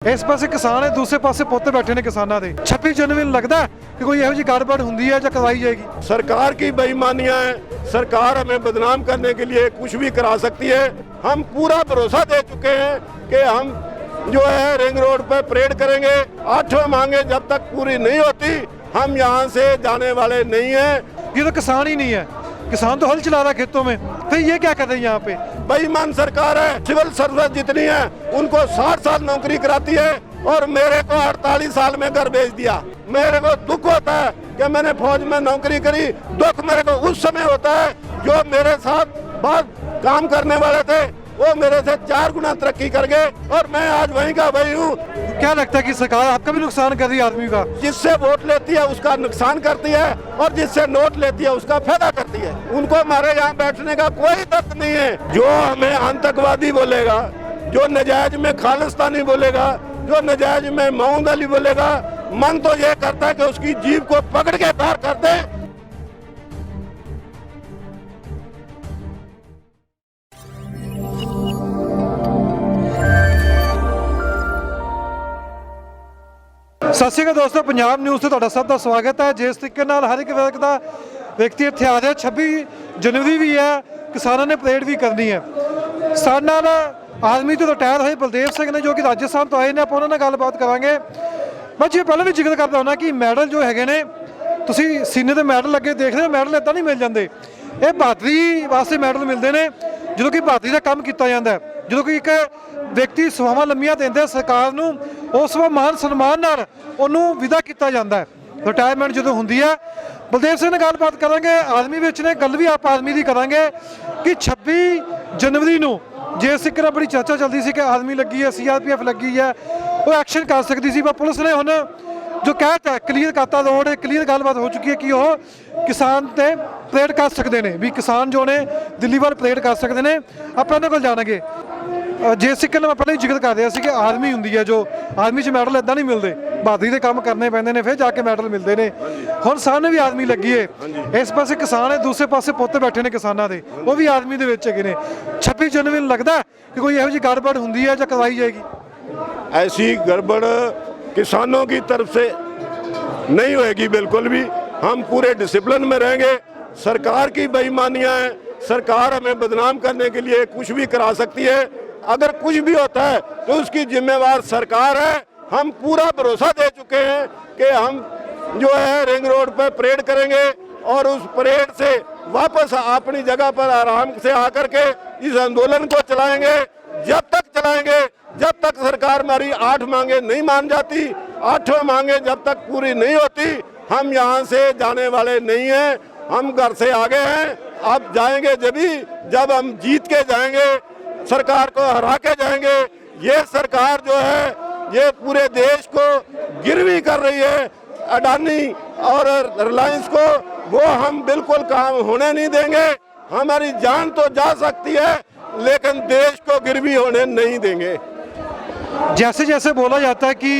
इस पासे किसान है, दूसरे पासे पुत बैठे ने किसानों के। 26 जनवरी में लगता है कि कोई यहो जी गड़बड़ होंगी है या करवाई जाएगी। सरकार की बेईमानियां हैं। सरकार हमें बदनाम करने के लिए कुछ भी करा सकती है। हम पूरा भरोसा दे चुके हैं कि हम जो है रिंग रोड पर परेड करेंगे। 8 मांगे जब तक पूरी नहीं होती हम यहाँ से जाने वाले नहीं हैं। ये तो किसान ही नहीं है, किसान तो हल चला रहा है खेतों में, फिर ये क्या कर रहे हैं यहाँ पे? बेईमान सरकार है। सिविल सर्विस जितनी है उनको 60 साल नौकरी कराती है और मेरे को 48 साल में घर भेज दिया। मेरे को दुख होता है कि मैंने फौज में नौकरी करी। दुख मेरे को उस समय होता है जो मेरे साथ बाद काम करने वाले थे वो मेरे से 4 गुना तरक्की कर गए और मैं आज वहीं का वही हूँ। क्या लगता है कि सरकार आपका भी नुकसान कर रही है आदमी का? जिससे वोट लेती है उसका नुकसान करती है और जिससे नोट लेती है उसका फायदा करती है। उनको हमारे यहाँ बैठने का कोई दर्द नहीं है। जो हमें आतंकवादी बोलेगा, जो नजायज में खालिस्तानी बोलेगा, जो नजायज में मोहम्मद अली बोलेगा, मन तो ये करता है कि उसकी जीभ को पकड़ के बाहर कर दे। सत श्री अकाल दोस्तों, पंजाब न्यूज़ से तुहाडा सब का स्वागत है। जिस तरीके नाल हर एक वर्ग का व्यक्ति इत्थे आ रहा। 26 जनवरी भी है, किसानों ने परेड भी करनी है। साडे नाल आर्मी तो रिटायर होए बलदेव सिंह ने जो कि राजस्थान तो आए ने, आपां उन्हां नाल गलबात करांगे। मैं जी पहले भी जिक्र करता होना कि मैडल जो है ने, तुसीं सीने ते मैडल लगे देख रहे हो, मैडल इदां नहीं मिल जाते। ये बहादरी वास्ते मैडल मिलते हैं जो कि बहादरी का काम किया जाता है। जो कि एक व्यक्ति सवावां लंबियां देंदा सरकार नूं, उस वा मान सन्मान नाल उहनूं विदा किया जाता है। रिटायरमेंट जो होंदी है, बलदेव सिंह नाल गलबात करांगे। आर्मी विच ने गल भी आप आर्मी की करांगे कि 26 जनवरी नूं जिस तरीके नाल बड़ी चर्चा चलती सी कि आर्मी लगी है, CRPF लगी है, वो एक्शन कर सकती सी, पर पुलिस ने हुण जो कहता है क्लीयर करता, रोड क्लीयर गलबात हो चुकी है कि वह किसान ते परेड कर सकते हैं। भी किसान जो ने दिल्ली वाल परेड कर सकते हैं। आप इन्होंने को जानेंगे। जिस तरीके मैं पहले ही जिक्र कर रहा कि आर्मी होंगी है, जो आर्मी च मैडल इदा नहीं मिलते, बहादरी के काम करने पैंदे ने, फिर जाके मैडल मिलते हैं। हुण सामने भी आर्मी लगी है, इस पासे किसान है, दूसरे पासे पुत बैठे ने किसानों के, वो भी आर्मी के विच हैगे ने। 26 जनवरी में लगता है कि कोई यहो जी गड़बड़ होंगी है या करवाई जाएगी। ऐसी गड़बड़ किसानों की तरफ से नहीं होएगी बिल्कुल भी। हम पूरे डिसिप्लिन में रहेंगे। सरकार की बेईमानियां हैं। सरकार हमें बदनाम करने के लिए कुछ भी करा सकती है। अगर कुछ भी होता है तो उसकी जिम्मेवार सरकार है। हम पूरा भरोसा दे चुके हैं कि हम जो है रिंग रोड पर परेड करेंगे और उस परेड से वापस अपनी जगह पर आराम से आकर के इस आंदोलन को चलाएंगे। जब तक चलाएंगे जब तक सरकार हमारी 8 मांगे नहीं मान जाती, 8 मांगे जब तक पूरी नहीं होती हम यहाँ से जाने वाले नहीं हैं। हम घर से आगे हैं। अब जाएंगे जब हम जीत के जाएंगे, सरकार को हरा के जाएंगे। ये सरकार जो है ये पूरे देश को गिरवी कर रही है। अडानी और रिलायंस को वो हम बिल्कुल काम होने नहीं देंगे। हमारी जान तो जा सकती है लेकिन देश को गिरवी होने नहीं देंगे। जैसे जैसे बोला जाता है कि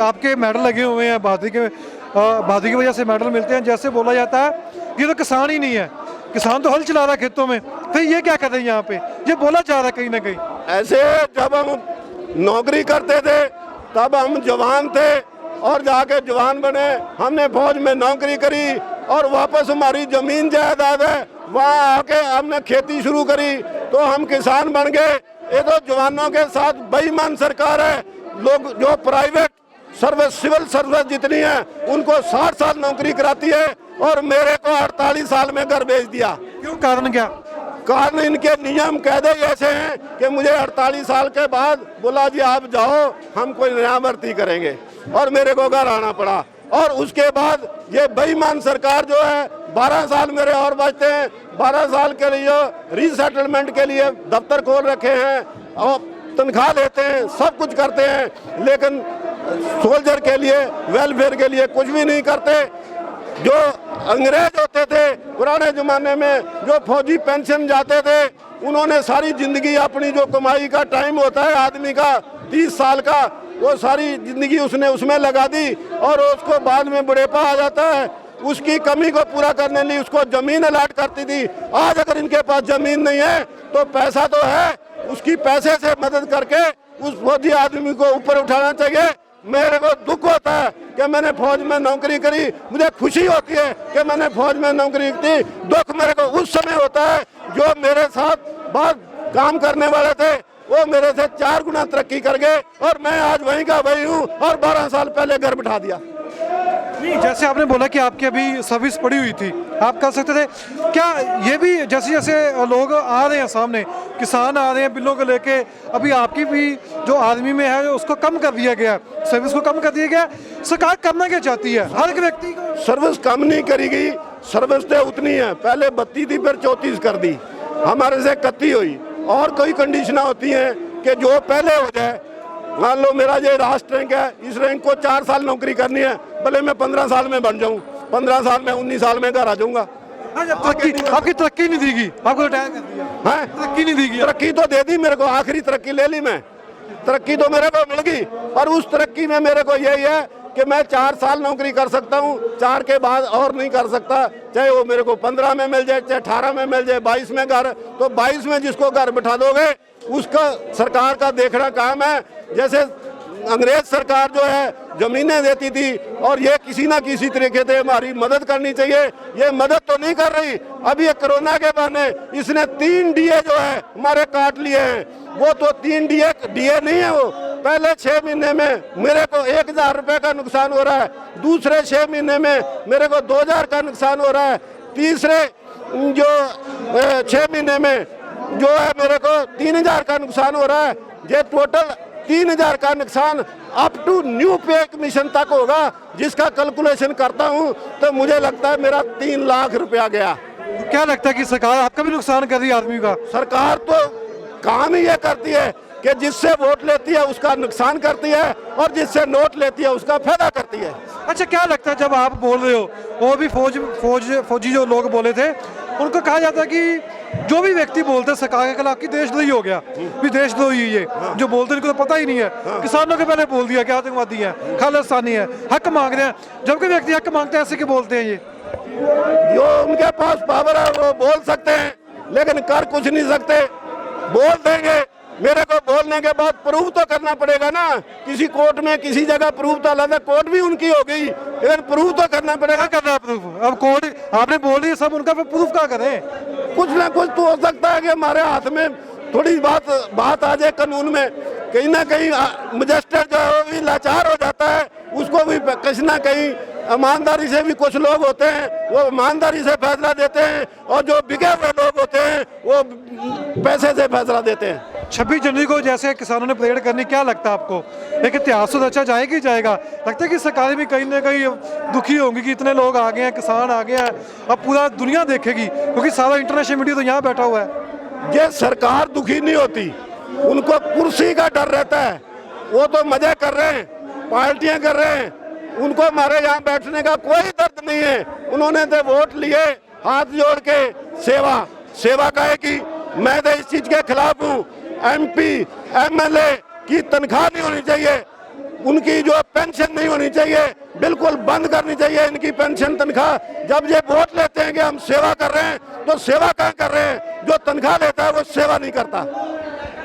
आपके मेडल लगे हुए हैं, बहादुरी की वजह से मेडल मिलते हैं, जैसे बोला जाता है ये तो किसान ही नहीं है, किसान तो हल चला रहा है खेतों में, फिर ये क्या कर रहे हैं यहाँ पे? ये बोला जा रहा है कहीं ना कहीं। ऐसे जब हम नौकरी करते थे तब हम जवान थे और जाके जवान बने। हमने फौज में नौकरी करी और वापस हमारी जमीन जायदाद है, वहाँ आके हमने खेती शुरू करी तो हम किसान बन गए। ये तो जवानों के साथ बेईमान सरकार है। लोग जो प्राइवेट सर्विस सिविल सर्विस जितनी है उनको 60 साल नौकरी कराती है और मेरे को 48 साल में घर भेज दिया। क्यों? कारण क्या? कारण इनके नियम कायदे ऐसे हैं कि मुझे 48 साल के बाद बोला जी आप जाओ, हम कोई नया भर्ती करेंगे और मेरे को घर आना पड़ा। और उसके बाद ये बेईमान सरकार जो है 12 साल मेरे और बचते हैं। 12 साल के लिए रीसेटलमेंट के लिए दफ्तर खोल रखे हैं और तनख्वाह लेते हैं, सब कुछ करते हैं, लेकिन सोल्जर के लिए वेलफेयर के लिए कुछ भी नहीं करते। जो अंग्रेज होते थे पुराने ज़माने में, जो फौजी पेंशन जाते थे, उन्होंने सारी ज़िंदगी अपनी जो कमाई का टाइम होता है आदमी का 30 साल का, वो सारी ज़िंदगी उसने उसमें लगा दी और उसको बाद में बुढ़ेपा आ जाता है। उसकी कमी को पूरा करने के लिए उसको ज़मीन अलॉट करती थी। आज अगर इनके पास ज़मीन नहीं है तो पैसा तो है, उसकी पैसे से मदद करके उस फौजी आदमी को ऊपर उठाना चाहिए। मेरे को दुख होता है कि मैंने फौज में नौकरी करी, मुझे खुशी होती है कि मैंने फौज में नौकरी की। दुख मेरे को उस समय होता है जो मेरे साथ बहुत काम करने वाले थे वो मेरे से 4 गुना तरक्की कर गए और मैं आज वहीं का वही हूँ और 12 साल पहले घर बिठा दिया। नहीं, जैसे आपने बोला कि आपकी अभी सर्विस पड़ी हुई थी, आप कर सकते थे, क्या ये भी जैसे जैसे लोग आ रहे हैं सामने, किसान आ रहे हैं बिलों को लेके, अभी आपकी भी जो आर्मी में है उसको कम कर दिया गया, सर्विस को कम कर दिया गया, सरकार करना क्या चाहती है? हर एक व्यक्ति को सर्विस कम नहीं करी गई, सर्विस तो उतनी है, पहले 32 थी फिर 34 कर दी, हमारे से 31 हुई। और कोई कंडीशन होती हैं कि जो पहले हो जाए, मान लो मेरा ये लास्ट रैंक है, इस रैंक को 4 साल नौकरी करनी है, भले मैं 15 साल में बन जाऊं, 15 साल में 19 साल में घर आ जाऊंगा। आपकी तरक्की नहीं देगी, आपको रिटायर कर दिया है, तरक्की नहीं देगी। तरक्की तो दे दी मेरे को, आखिरी तरक्की ले ली मैं, तरक्की तो मेरे को मिल गई। और उस तरक्की में मेरे को यही है कि मैं 4 साल नौकरी कर सकता हूँ, 4 के बाद और नहीं कर सकता, चाहे वो मेरे को 15 में मिल जाए, चाहे 18 में मिल जाए, 22 में घर, तो 22 में जिसको घर बिठा दोगे उसका सरकार का देखना काम है। जैसे अंग्रेज सरकार जो है जमीनें देती थी और ये किसी ना किसी तरीके से हमारी मदद करनी चाहिए, ये मदद तो नहीं कर रही। अभी ये कोरोना के बहाने इसने 3 डीए जो है हमारे काट लिए हैं, वो तो 3 डीए नहीं है, वो पहले 6 महीने में मेरे को 1000 रुपए का नुकसान हो रहा है, दूसरे 6 महीने में मेरे को 2000 का नुकसान हो रहा है, तीसरे जो 6 महीने में जो है मेरे को 3000 का नुकसान हो रहा है। ये टोटल 3000 का नुकसान अप टू न्यू पे कमीशन तक होगा, जिसका कैलकुलेशन करता हूं तो मुझे लगता है मेरा 3 लाख रुपया गया। क्या लगता है कि सरकार आपका भी नुकसान कर रही है आदमी का? सरकार तो काम ही ये करती है कि जिससे वोट लेती है उसका नुकसान करती है और जिससे नोट लेती है उसका फायदा करती है। अच्छा, क्या लगता है जब आप बोल रहे हो, वो भी फौजी जो लोग बोले थे, उनको कहा जाता है कि जो भी व्यक्ति बोलते हैं सरकार के खिलाफ कि देशद्रोही हो गया, भी देशद्रोही ये जो बोलते हैं इनको तो पता ही नहीं है, किसानों के पहले बोल दिया कि आतंकवादी है, खालिस्तानी है, हक मांग रहे हैं, जब कोई व्यक्ति हक मांगते हैं ऐसे क्यों बोलते हैं? ये जो उनके पास पावर है वो बोल सकते हैं लेकिन कर कुछ नहीं सकते। बोल देंगे, मेरे को बोलने के बाद प्रूव तो करना पड़ेगा ना, किसी कोर्ट में किसी जगह प्रूव तो अलग है, कोर्ट भी उनकी हो गई लेकिन प्रूव तो करना पड़ेगा। करना प्रूफ, अब कोर्ट आपने बोल दिया सब उनका, प्रूफ क्या करें? कुछ ना कुछ तो हो सकता है कि हमारे हाथ में थोड़ी बात आ जाए कानून में, कहीं ना कहीं मजिस्ट्रेट जो है वो भी लाचार हो जाता है, उसको भी कहीं ना कहीं ईमानदारी से भी कुछ लोग होते हैं वो ईमानदारी से फैसला देते हैं और जो बिके हुए लोग होते हैं वो पैसे से फैसला देते हैं। 26 जनवरी को जैसे किसानों ने परेड करनी, क्या लगता है आपको एक इतिहास तो रचा जाएगा ही जाएगा? लगता है कि सरकारें भी कहीं ना कहीं दुखी होंगी कि इतने लोग आ गए हैं, किसान आ गए हैं, अब पूरा दुनिया देखेगी क्योंकि सारा इंटरनेशनल मीडिया तो यहाँ बैठा हुआ है। ये सरकार दुखी नहीं होती, उनको कुर्सी का डर रहता है, वो तो मजे कर रहे हैं, पार्टियां कर रहे हैं, उनको हमारे यहाँ बैठने का कोई दर्द नहीं है। उन्होंने तो वोट लिए हाथ जोड़ के, सेवा का है कि मैं तो इस चीज के खिलाफ हूँ। MP MLA की तनख्वाह नहीं होनी चाहिए, उनकी जो पेंशन नहीं होनी चाहिए, बिल्कुल बंद करनी चाहिए इनकी पेंशन तनख्वाह। जब ये वोट लेते हैं कि हम सेवा कर रहे हैं तो सेवा कहाँ कर रहे हैं? जो तनख्वाह लेता है वो सेवा नहीं करता।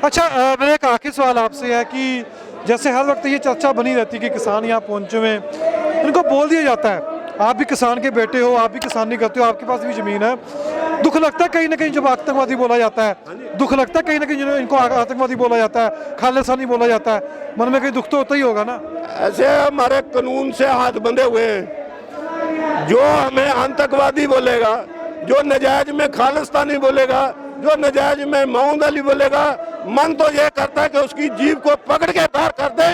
अच्छा, मेरा एक आखिरी सवाल आपसे है कि जैसे हर वक्त ये चर्चा बनी रहती है कि किसान यहाँ पहुँचे हुए, इनको बोल दिया जाता है आप भी किसान के बेटे हो, आप भी किसानी करते हो, आपके पास भी ज़मीन है, दुख लगता है कहीं ना कहीं जब आतंकवादी बोला जाता है, दुख लगता है कहीं ना कहीं इनको आतंकवादी बोला जाता है, खालिस्तानी बोला जाता है, मन में कहीं दुख तो होता ही होगा ना? ऐसे हमारे कानून से हाथ बंधे हुए हैं, जो हमें आतंकवादी बोलेगा, जो नजायज में खालिस्तानी बोलेगा, जो नजायज में मोहम्मद अली बोलेगा, मन तो ये करता है कि उसकी जीभ को पकड़ के बाहर कर दे,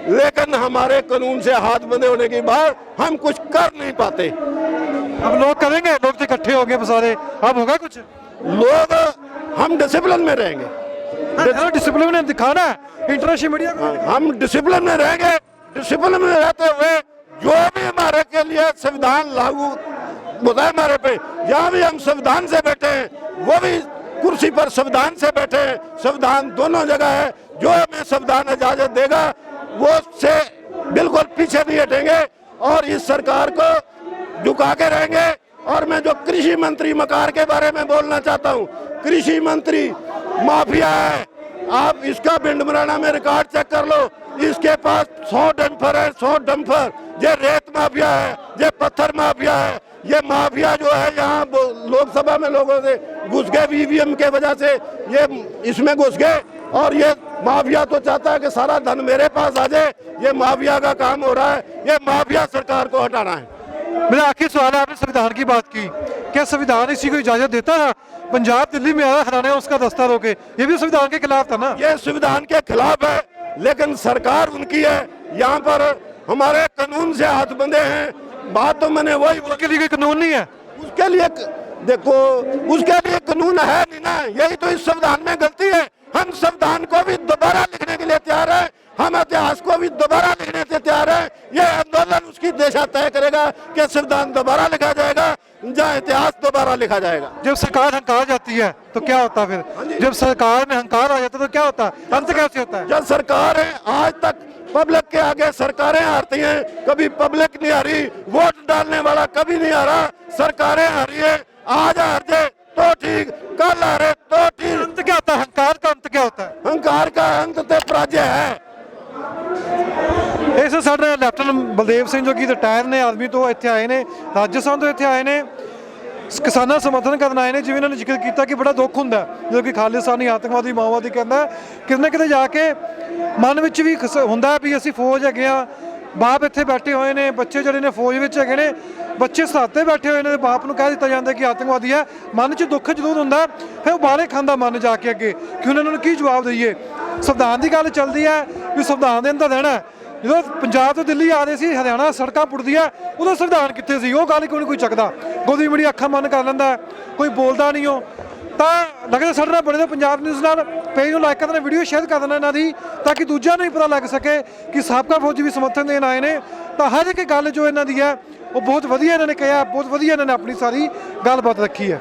लेकिन हमारे कानून से हाथ बंधे होने के बाद हम कुछ कर नहीं पाते। अब लोग करेंगे, लोग तो इकट्ठे होंगे सारे, अब होगा कुछ? लोग हम डिसिप्लिन में रहेंगे, डिसिप्लिन में दिखाना है इंटरनेशनल मीडिया को, हम डिसिप्लिन में रहेंगे। डिसिप्लिन में रहते हुए जो भी हमारे के लिए संविधान लागू होता है हमारे पे, जहाँ भी हम संविधान से बैठे हैं वो भी कुर्सी पर संविधान से बैठे हैं, संविधान दोनों जगह है, जो हमें संविधान इजाजत देगा वो से बिल्कुल पीछे नहीं हटेंगे और इस सरकार को झुका के रहेंगे। और मैं जो कृषि मंत्री मकार के बारे में बोलना चाहता हूँ, कृषि मंत्री माफिया है, आप इसका भिंडमराना में रिकॉर्ड चेक कर लो, इसके पास 100 डंपर है, 100 डंपर। ये रेत माफिया है, ये पत्थर माफिया है, ये माफिया जो है यहाँ लोकसभा में लोगों से घुस गए, ईवीएम के वजह से ये इसमें घुस गए, और ये माफिया तो चाहता है कि सारा धन मेरे पास आ जाए। ये माफिया का काम हो रहा है, ये माफिया सरकार को हटाना है। मेरा आखिरी सवाल है, आपने संविधान की बात की, क्या संविधान इसी को इजाजत देता है? पंजाब दिल्ली में आया, हरियाणा में उसका दस्ता रोके, ये भी संविधान के खिलाफ था ना? ये संविधान के खिलाफ है, लेकिन सरकार उनकी है। यहाँ पर हमारे कानून से हाथ बंधे हैं। बात तो मैंने वही, उसके लिए कोई कानून नहीं है। उसके लिए देखो, उसके लिए कानून है नहीं ना, यही तो इस संविधान में गलती है। हम संविधान को भी दोबारा लिखने के लिए तैयार है, हम इतिहास को भी दोबारा लिखने के तैयार है। ये आंदोलन उसकी दिशा तय करेगा कि संविधान दोबारा लिखा जाएगा या इतिहास दोबारा लिखा जाएगा। जब सरकार हंकार जाती है तो क्या होता है फिर? जब सरकार में हंकार आ जाता है तो क्या होता है? अंत कैसे होता है? जब सरकार है, आज तक पब्लिक के आगे सरकारें हारती हैं, कभी पब्लिक नहीं हारी, वोट डालने वाला कभी नहीं हारा, सरकारें हारी है। आज हार जाए तो ठीक, कल हारे तो ठीक। अंत क्या होता है? हंकार का अंत क्या होता है? हंकार का अंत तो पराजय है। ਇਸ ਸਾਡੇ ਲੈਫਟੀਨੈਂਟ ਬਲਦੇਵ ਸਿੰਘ ਜੋ ਕਿ ਰਿਟਾਇਰ ਨੇ ਆਦਮੀ ਤੋਂ ਇੱਥੇ ਆਏ ਨੇ, ਰਾਜਸਥਾਨ ਤੋਂ ਇੱਥੇ ਆਏ ਨੇ, ਕਿਸਾਨਾਂ ਸਮਰਥਨ ਕਰਨ ਆਏ ਨੇ। ਜਿਵੇਂ ਇਹਨਾਂ ਨੇ ਜ਼ਿਕਰ ਕੀਤਾ ਕਿ ਬੜਾ ਦੁੱਖ ਹੁੰਦਾ ਜਦੋਂ ਕਿ ਖਾਲਿਸਤਾਨੀ ਆਤੰਕਵਾਦੀ ਮਾਓਵਾਦੀ ਕਹਿੰਦਾ, ਕਿਤੇ ਨਾ ਕਿਤੇ ਜਾ ਕੇ ਮਨ ਵਿੱਚ ਵੀ ਹੁੰਦਾ ਵੀ ਅਸੀਂ ਫੌਜ ਹੈਗੇ ਆ, ਬਾਪ ਇੱਥੇ ਬੈਠੇ ਹੋਏ ਨੇ, ਬੱਚੇ ਜਿਹੜੇ ਨੇ ਫੌਜ ਵਿੱਚ ਹੈਗੇ ਨੇ, ਬੱਚੇ ਸਰਾਤੇ ਬੈਠੇ ਹੋਏ ਨੇ, ਬਾਪ ਨੂੰ ਕਹਿ ਦਿੱਤਾ ਜਾਂਦਾ ਕਿ ਆਤੰਕਵਾਦੀ ਹੈ। ਮਨ 'ਚ ਦੁੱਖ ਜ਼ਰੂਰ ਹੁੰਦਾ, ਫਿਰ ਉਹ ਬਾਲੇ ਖਾਂਦਾ ਮਨ ਜਾ ਕੇ ਅੱਗੇ ਕਿ ਉਹਨਾਂ ਨੂੰ ਕੀ ਜਵਾਬ ਦਈਏ। ਸੰਵਿਧਾਨ ਦੀ ਗੱਲ ਚੱਲਦੀ ਹੈ ਵੀ ਸੰਵਿਧਾਨ ਦੇ ਅੰਦਰ ਰਹਿਣਾ। ਜਦੋਂ ਪੰਜਾਬ ਤੋਂ ਦਿੱਲੀ ਆ ਰਹੇ ਸੀ, ਹਰਿਆਣਾ ਸੜਕਾਂ ਪੁੱਟਦੀਆਂ, ਉਦੋਂ ਸੰਵਿਧਾਨ ਕਿੱਥੇ ਸੀ? ਉਹ ਗੱਲ ਕਿਉਂ ਨਹੀਂ ਕੋਈ ਚੱਕਦਾ? ਗੋਦੀ ਮੀਡੀਆ ਅੱਖਾਂ ਬੰਦ ਕਰ ਲੈਂਦਾ, ਕੋਈ ਬੋਲਦਾ ਨਹੀਂ। ਉਹ ਤਾਂ ਲੱਗਦਾ ਸਾਡੇ ਨਾਲ ਬਣੇ ਨੇ ਪੰਜਾਬ ਨਿਊਜ਼ ਨਾਲ। ਪੇਜ ਨੂੰ ਲਾਈਕ ਕਰਨਾ, ਵੀਡੀਓ ਸ਼ੇਅਰ ਕਰ ਦੇਣਾ ਇਹਨਾਂ ਦੀ, ਤਾਂ ਕਿ ਦੂਜਿਆਂ ਨੂੰ ਵੀ ਪਤਾ ਲੱਗ ਸਕੇ ਕਿ ਸਾਬਕਾ ਫੌਜੀ ਵੀ ਸਮਰਥਨ ਦੇਣ ਆਏ ਨੇ। ਤਾਂ ਹਰ ਇੱਕ ਗੱਲ ਜੋ ਇਹਨਾਂ ਦੀ ਹੈ ਉਹ ਬਹੁਤ ਵਧੀਆ ਇਹਨਾਂ ਨੇ ਕਿਹਾ, ਬਹੁਤ ਵਧੀਆ ਇਹਨਾਂ ਨੇ ਆਪਣੀ ਸਾਰੀ ਗੱਲਬਾਤ ਰੱਖੀ ਹੈ।